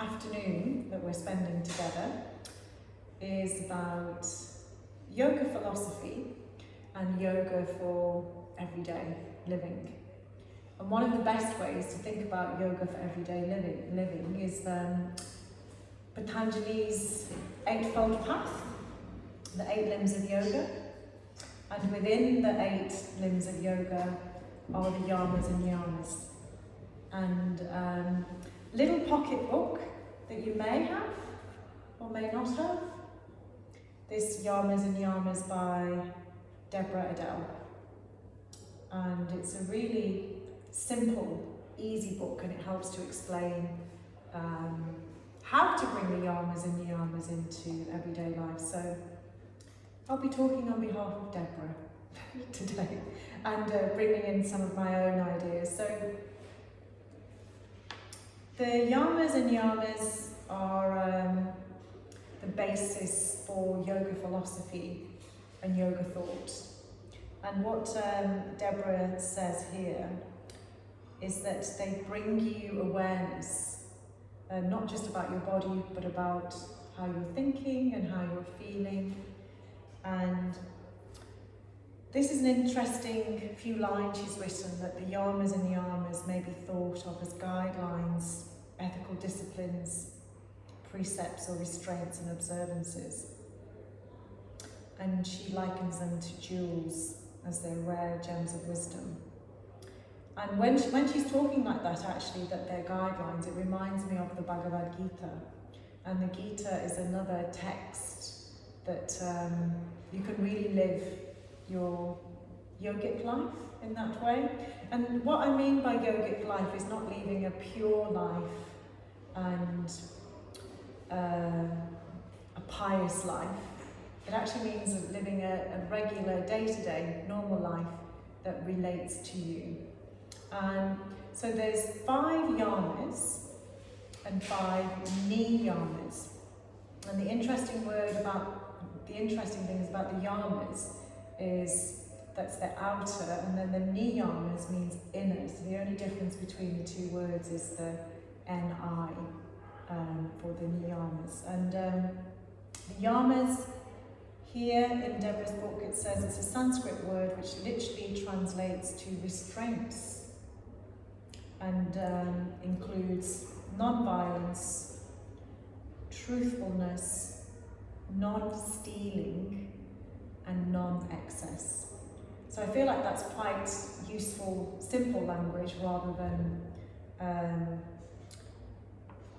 afternoon that we're spending together is about yoga philosophy and yoga for everyday living. And one of the best ways to think about yoga for everyday living is Patanjali's Eightfold Path, the 8 limbs of yoga. And within the 8 limbs of yoga are the Yamas and Niyamas. And little pocket book that you may have or may not have. This Yamas and Niyamas by Deborah Adele. And it's a really simple, easy book, and it helps to explain how to bring the Yamas and Niyamas into everyday life. So I'll be talking on behalf of Deborah today and bringing in some of my own ideas. So the Yamas and Niyamas are the basis for yoga philosophy and yoga thought. And what Deborah says here is that they bring you awareness, not just about your body, but about how you're thinking and how you're feeling. And this is an interesting few lines she's written, that the Yamas and Niyamas may be thought of as guidelines, ethical disciplines, precepts or restraints and observances. And she likens them to jewels, as they're rare gems of wisdom. And when she's talking like that, actually, that they're guidelines, it reminds me of the Bhagavad Gita. And the Gita is another text that you can really live your yogic life in that way. And what I mean by yogic life is not leading a pure life and a pious life. It actually means living a regular, day-to-day, normal life that relates to you. So there's 5 yamas and 5 niyamas. And the interesting things about the yamas is that's the outer, and then the niyamas means inner. So the only difference between the 2 words is the ni for the niyamas. And the yamas, here in Deborah's book, it says it's a Sanskrit word which literally translates to restraints and includes non-violence, truthfulness, non-stealing, and non-excess. So I feel like that's quite useful, simple language rather than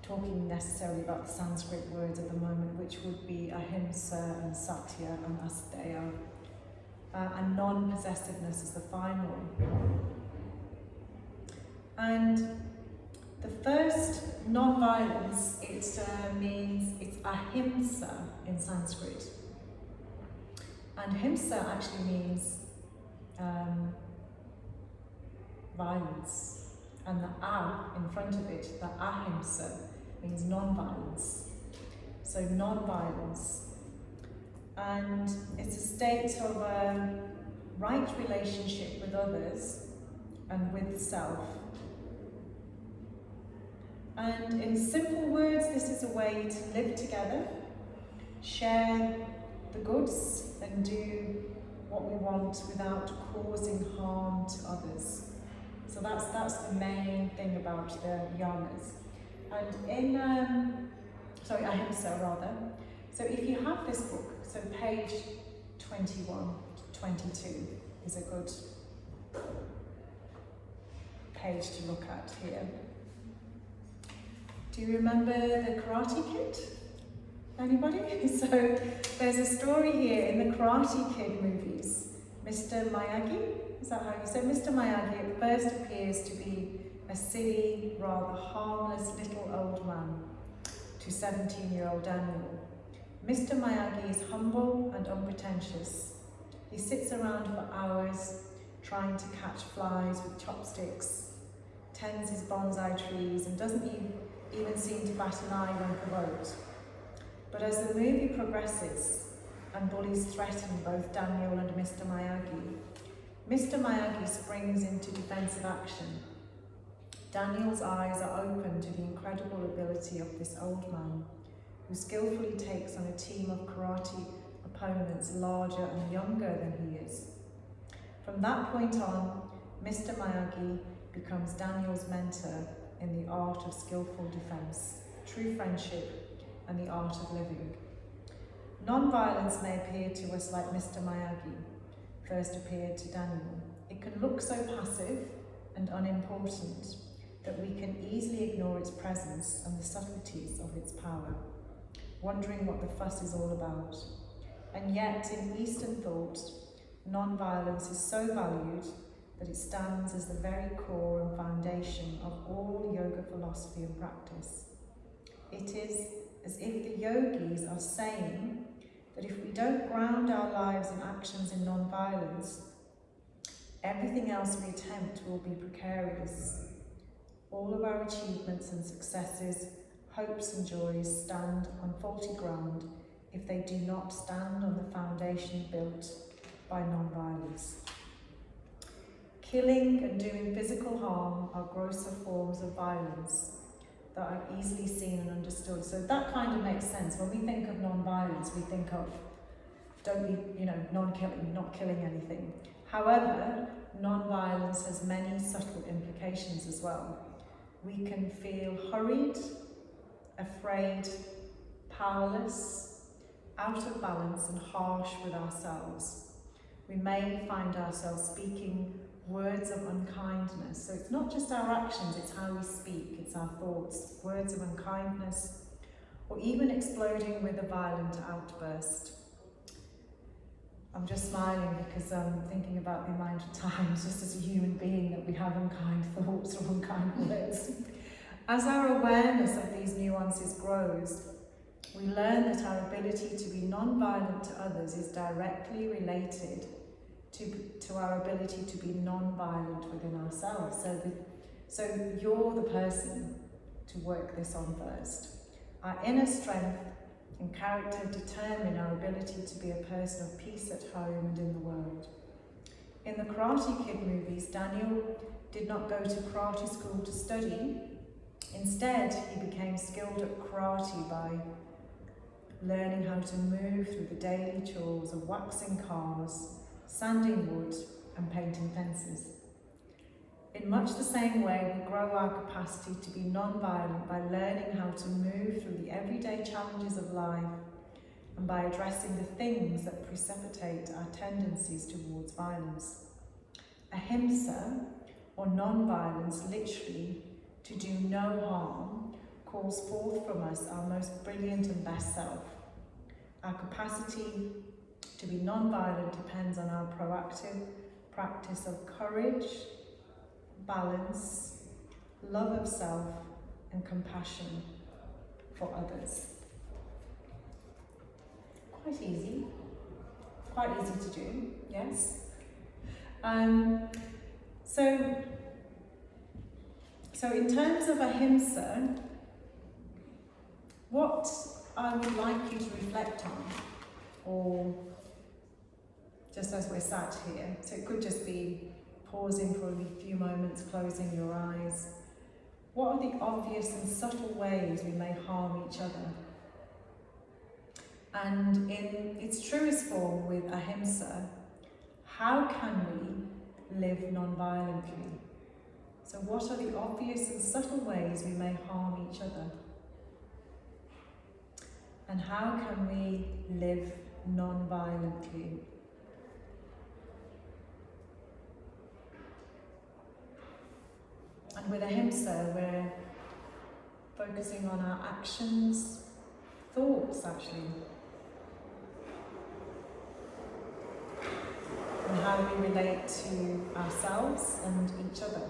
talking necessarily about the Sanskrit words at the moment, which would be Ahimsa and Satya and Asteya, and non-possessiveness is the final. And the first, non-violence, means it's Ahimsa in Sanskrit. And Himsa actually means violence. And the A in front of it, the Ahimsa, means non-violence. So non-violence. And it's a state of a right relationship with others and with self. And in simple words, this is a way to live together, share the goods, and do what we want without causing harm to others. So that's the main thing about the yamas. And in, Ahimsa rather. So if you have this book, so page 21 to 22 is a good page to look at here. Do you remember the Karate Kid? Anybody? So there's a story here in the Karate Kid movies. Mr. Miyagi, is that how you say? Mr. Miyagi at first appears to be a silly, rather harmless little old man to 17-year-old Daniel. Mr. Miyagi is humble and unpretentious. He sits around for hours trying to catch flies with chopsticks, tends his bonsai trees, and doesn't even seem to bat an eye when provoked. But as the movie progresses and bullies threaten both Daniel and Mr. Miyagi springs into defensive action, Daniel's eyes are open to the incredible ability of this old man, who skillfully takes on a team of karate opponents larger and younger than he is. From that point on, Mr. Miyagi becomes Daniel's mentor in the art of skillful defense, true friendship, and the art of living. Non-violence may appear to us like Mr. Miyagi first appeared to Daniel. It can look so passive and unimportant that we can easily ignore its presence and the subtleties of its power, wondering what the fuss is all about. And yet, in Eastern thought, non-violence is so valued that it stands as the very core and foundation of all yoga philosophy and practice. It is as if the yogis are saying that if we don't ground our lives and actions in non-violence, everything else we attempt will be precarious. All of our achievements and successes, hopes and joys stand on faulty ground if they do not stand on the foundation built by non-violence. Killing and doing physical harm are grosser forms of violence that are easily seen and understood. So that kind of makes sense. When we think of non-violence, we think of non-killing, not killing anything. However, non-violence has many subtle implications as well. We can feel hurried, afraid, powerless, out of balance and harsh with ourselves. We may find ourselves speaking words of unkindness. So it's not just our actions, it's how we speak, it's our thoughts, words of unkindness, or even exploding with a violent outburst. I'm just smiling because I'm thinking about the amount of times, just as a human being, that we have unkind thoughts or unkind words. As our awareness of these nuances grows, we learn that our ability to be non-violent to others is directly related to our ability to be non-violent within ourselves. So you're the person to work this on first. Our inner strength and character determine our ability to be a person of peace at home and in the world. In the Karate Kid movies, Daniel did not go to karate school to study. Instead, he became skilled at karate by learning how to move through the daily chores of waxing cars, sanding wood, and painting fences. In much the same way, we grow our capacity to be non-violent by learning how to move through the everyday challenges of life and by addressing the things that precipitate our tendencies towards violence. Ahimsa, or non-violence, literally to do no harm, calls forth from us our most brilliant and best self. Our capacity to be non-violent depends on our proactive practice of courage, balance, love of self, and compassion for others. Quite easy to do, yes? So in terms of Ahimsa, what I would like you to reflect on, or just as we're sat here, so it could just be pausing for a few moments, closing your eyes. What are the obvious and subtle ways we may harm each other? And in its truest form with Ahimsa, how can we live non-violently? So what are the obvious and subtle ways we may harm each other? And how can we live non-violently? And with Ahimsa, we're focusing on our actions, thoughts actually, and how we relate to ourselves and each other.